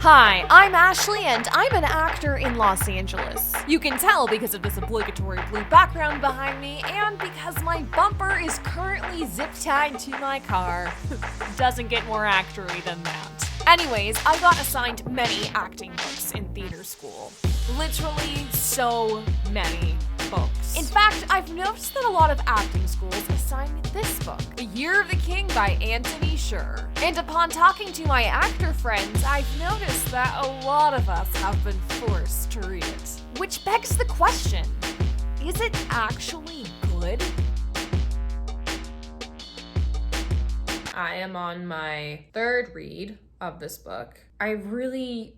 Hi, I'm Ashley and I'm an actor in Los Angeles. You can tell because of this obligatory blue background behind me and because my bumper is currently zip-tied to my car. Doesn't get more actory than that. Anyways, I got assigned many acting books in theater school. Literally so many books. In fact, I've noticed that a lot of acting schools assign me this book, The Year of the King by Antony Sher. And upon talking to my actor friends, I've noticed that a lot of us have been forced to read it. Which begs the question, is it actually good? I am on my third read of this book. I really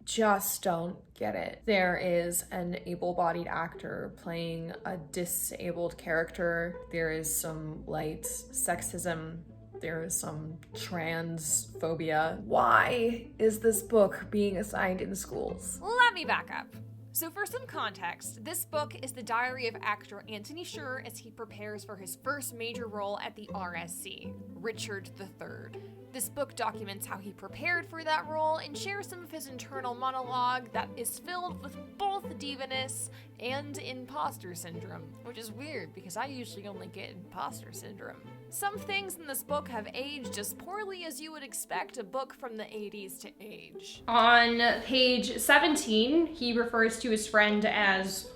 just don't get it. There is an able-bodied actor playing a disabled character. There is some light sexism. There is some transphobia. Why is this book being assigned in schools? Let me back up. So for some context, this book is the diary of actor Antony Sher as he prepares for his first major role at the RSC, Richard III. This book documents how he prepared for that role and shares some of his internal monologue that is filled with both divaness and imposter syndrome, which is weird because I usually only get imposter syndrome. Some things in this book have aged as poorly as you would expect a book from the 80s to age. On page 17, he refers to his friend as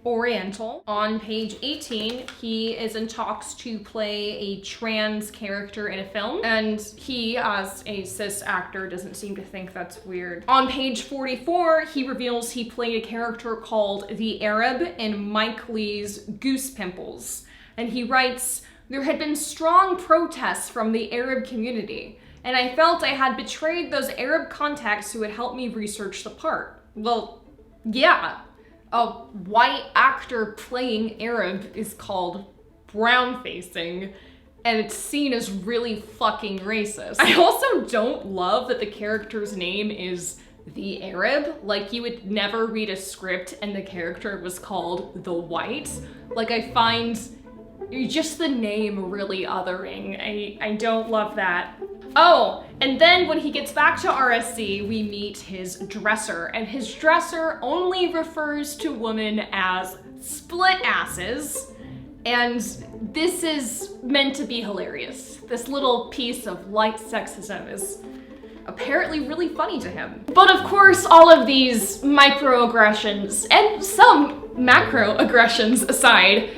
Oriental. On page 18, he is in talks to play a trans character in a film, and he, as a cis actor, doesn't seem to think that's weird. On page 44, he reveals he played a character called the Arab in Mike Leigh's Goose Pimples, and he writes, "There had been strong protests from the Arab community, and I felt I had betrayed those Arab contacts who had helped me research the part." Well, yeah. A white actor playing Arab is called brown-facing, and it's seen as really fucking racist. I also don't love that the character's name is the Arab. Like, you would never read a script and the character was called the White. Like, I find just the name really othering. I don't love that. Oh, and then when he gets back to RSC, we meet his dresser, and his dresser only refers to women as split asses, and this is meant to be hilarious. This little piece of light sexism is apparently really funny to him. But of course, all of these microaggressions and some macroaggressions aside,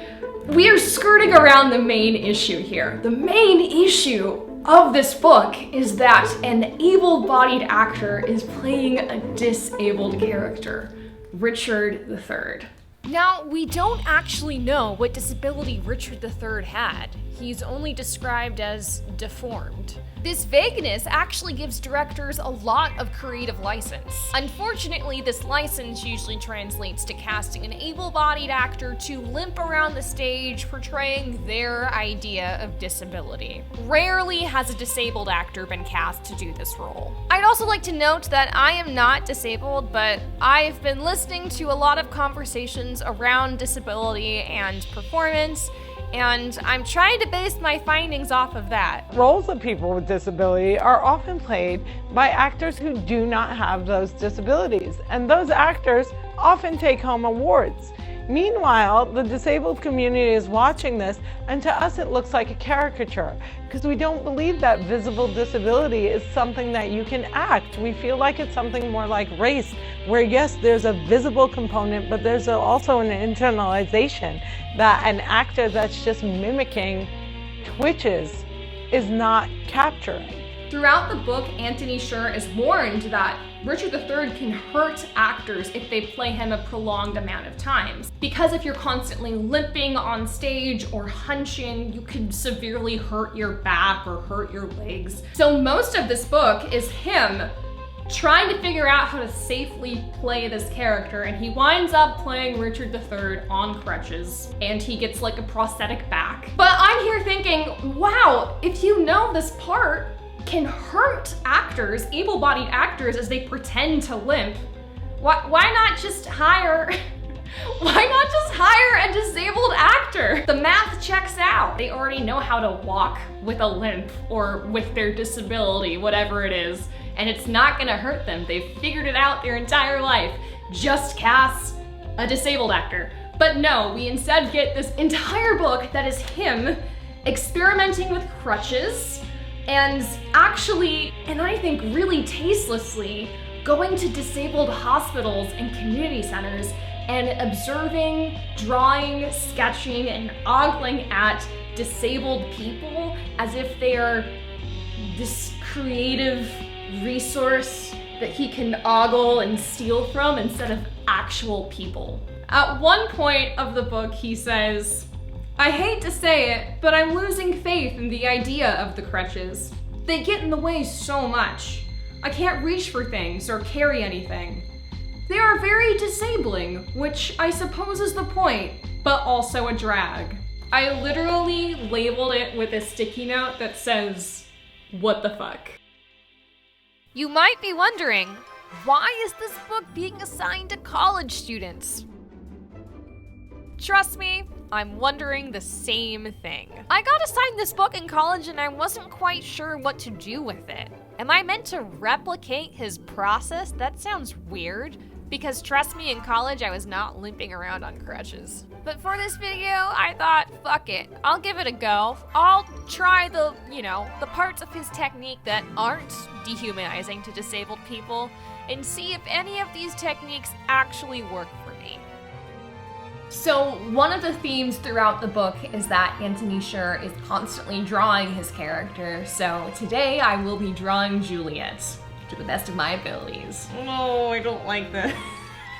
we are skirting around the main issue here. The main issue of this book is that an able-bodied actor is playing a disabled character, Richard III. Now, we don't actually know what disability Richard III had. He's only described as deformed. This vagueness actually gives directors a lot of creative license. Unfortunately, this license usually translates to casting an able-bodied actor to limp around the stage portraying their idea of disability. Rarely has a disabled actor been cast to do this role. I'd also like to note that I am not disabled, but I've been listening to a lot of conversations around disability and performance, and I'm trying to base my findings off of that. Roles of people with disability are often played by actors who do not have those disabilities, and those actors often take home awards. Meanwhile, the disabled community is watching this, and to us it looks like a caricature, because we don't believe that visible disability is something that you can act. We feel like it's something more like race, where yes, there's a visible component, but there's also an internalization that an actor that's just mimicking twitches is not capturing. Throughout the book, Antony Sher is warned that Richard III can hurt actors if they play him a prolonged amount of times. Because if you're constantly limping on stage or hunching, you could severely hurt your back or hurt your legs. So most of this book is him trying to figure out how to safely play this character, and he winds up playing Richard III on crutches, and he gets like a prosthetic back. But I'm here thinking, wow, if you know this part can hurt actors, able-bodied actors, as they pretend to limp, why not just hire a disabled actor? The math checks out. They already know how to walk with a limp or with their disability, whatever it is. and it's not gonna hurt them. They've figured it out their entire life. Just cast a disabled actor. But no, we instead get this entire book that is him experimenting with crutches and actually, and I think really tastelessly, going to disabled hospitals and community centers and observing, drawing, sketching, and ogling at disabled people as if they are this creative resource that he can ogle and steal from instead of actual people. At one point of the book, he says, "I hate to say it, but I'm losing faith in the idea of the crutches. They get in the way so much. I can't reach for things or carry anything. They are very disabling, which I suppose is the point, but also a drag." I literally labeled it with a sticky note that says, "What the fuck?" You might be wondering, why is this book being assigned to college students? Trust me, I'm wondering the same thing. I got assigned this book in college and I wasn't quite sure what to do with it. Am I meant to replicate his process? That sounds weird, because trust me, in college I was not limping around on crutches. But for this video, I thought, fuck it, I'll give it a go. I'll try the parts of his technique that aren't dehumanizing to disabled people and see if any of these techniques actually work for me. So one of the themes throughout the book is that Antony Sher is constantly drawing his character. So today I will be drawing Juliet to the best of my abilities. No, I don't like this.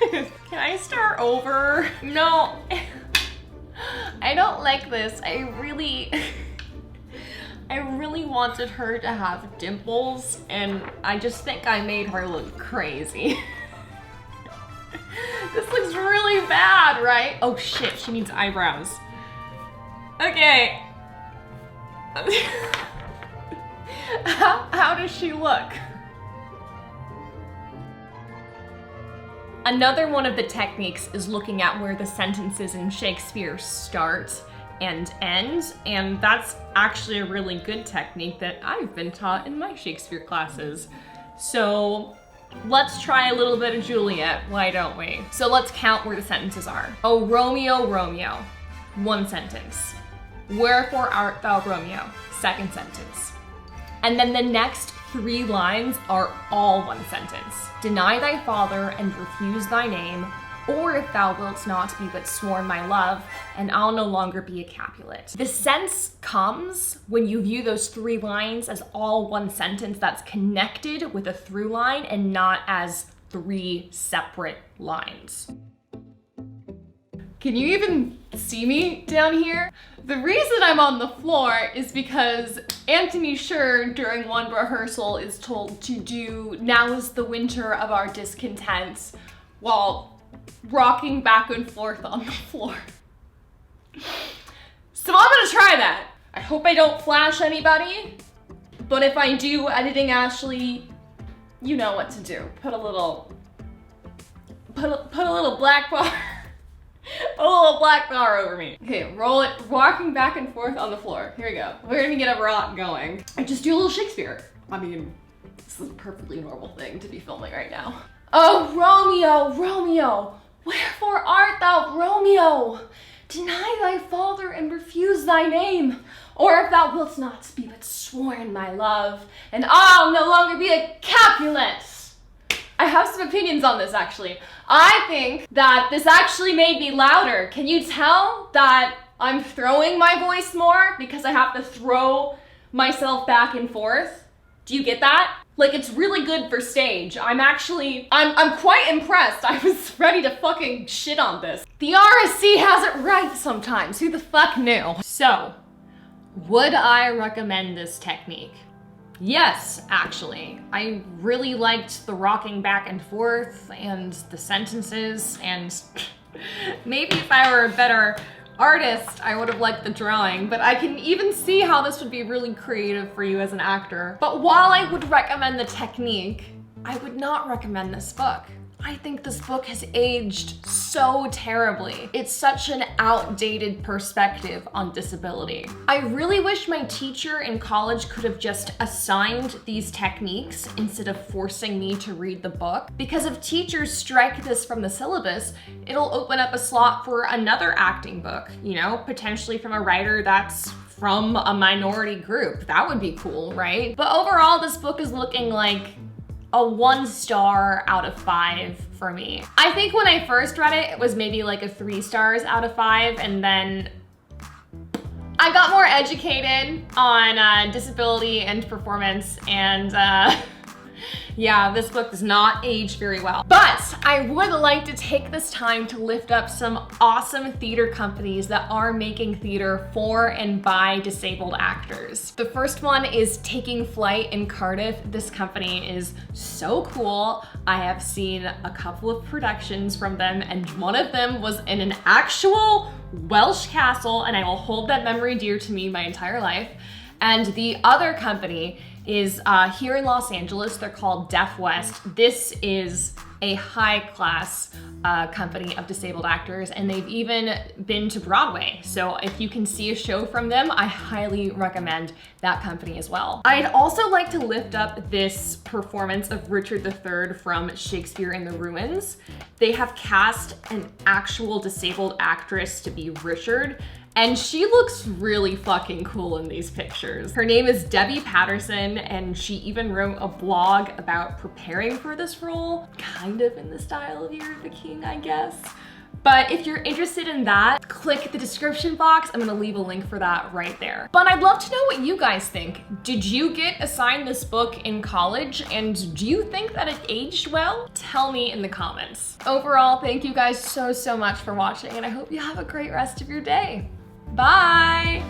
Can I start over? No. I don't like this. I really wanted her to have dimples, and I just think I made her look crazy. This looks really bad, right? Oh shit, she needs eyebrows. Okay. How does she look? Another one of the techniques is looking at where the sentences in Shakespeare start and end, and that's actually a really good technique that I've been taught in my Shakespeare classes. So let's try a little bit of Juliet, why don't we? So let's count where the sentences are. "Oh, Romeo, Romeo," one sentence. "Wherefore art thou Romeo," second sentence. And then the next 3 lines are all one sentence. "Deny thy father and refuse thy name, or if thou wilt not be but sworn my love, and I'll no longer be a Capulet." The sense comes when you view those 3 lines as all one sentence that's connected with a through line and not as 3 separate lines. Can you even see me down here? The reason I'm on the floor is because Antony Sher during one rehearsal is told to do "Now is the winter of our discontent" while rocking back and forth on the floor. So I'm gonna try that. I hope I don't flash anybody, but if I do, editing Ashley, you know what to do. Put a little black bar. A little black bar over me. Okay, roll it, walking back and forth on the floor. Here we go. We're gonna get a rock going. I just do a little Shakespeare. I mean, this is a perfectly normal thing to be filming right now. "Oh, Romeo, Romeo, wherefore art thou Romeo? Deny thy father and refuse thy name, or if thou wilt not be but sworn my love, and I'll no longer be a Capulet." I have some opinions on this actually. I think that this actually made me louder. Can you tell that I'm throwing my voice more because I have to throw myself back and forth? Do you get that? Like, it's really good for stage. I'm quite impressed. I was ready to fucking shit on this. The RSC has it right sometimes. Who the fuck knew? So, would I recommend this technique? Yes, actually. I really liked the rocking back and forth and the sentences, and maybe if I were a better artist, I would have liked the drawing, but I can even see how this would be really creative for you as an actor. But while I would recommend the technique, I would not recommend this book. I think this book has aged so terribly. It's such an outdated perspective on disability. I really wish my teacher in college could have just assigned these techniques instead of forcing me to read the book. Because if teachers strike this from the syllabus, it'll open up a slot for another acting book, you know, potentially from a writer that's from a minority group. That would be cool, right? But overall, this book is looking like a 1 star out of 5 for me. I think when I first read it, it was maybe like a 3 stars out of 5, and then I got more educated on disability and performance, and yeah, this book does not age very well. But I would like to take this time to lift up some awesome theater companies that are making theater for and by disabled actors. The first one is Taking Flight in Cardiff. This company is so cool. I have seen a couple of productions from them, and one of them was in an actual Welsh castle, and I will hold that memory dear to me my entire life. And the other company is here in Los Angeles. They're called Deaf West. This is a high-class company of disabled actors, and they've even been to Broadway. So if you can see a show from them, I highly recommend that company as well. I'd also like to lift up this performance of Richard III from Shakespeare in the Ruins. They have cast an actual disabled actress to be Richard, and she looks really fucking cool in these pictures. Her name is Debbie Patterson, and she even wrote a blog about preparing for this role, kind of in the style of Year of the King, I guess. But if you're interested in that, click the description box. I'm gonna leave a link for that right there. But I'd love to know what you guys think. Did you get assigned this book in college, and do you think that it aged well? Tell me in the comments. Overall, thank you guys so much for watching, and I hope you have a great rest of your day. Bye!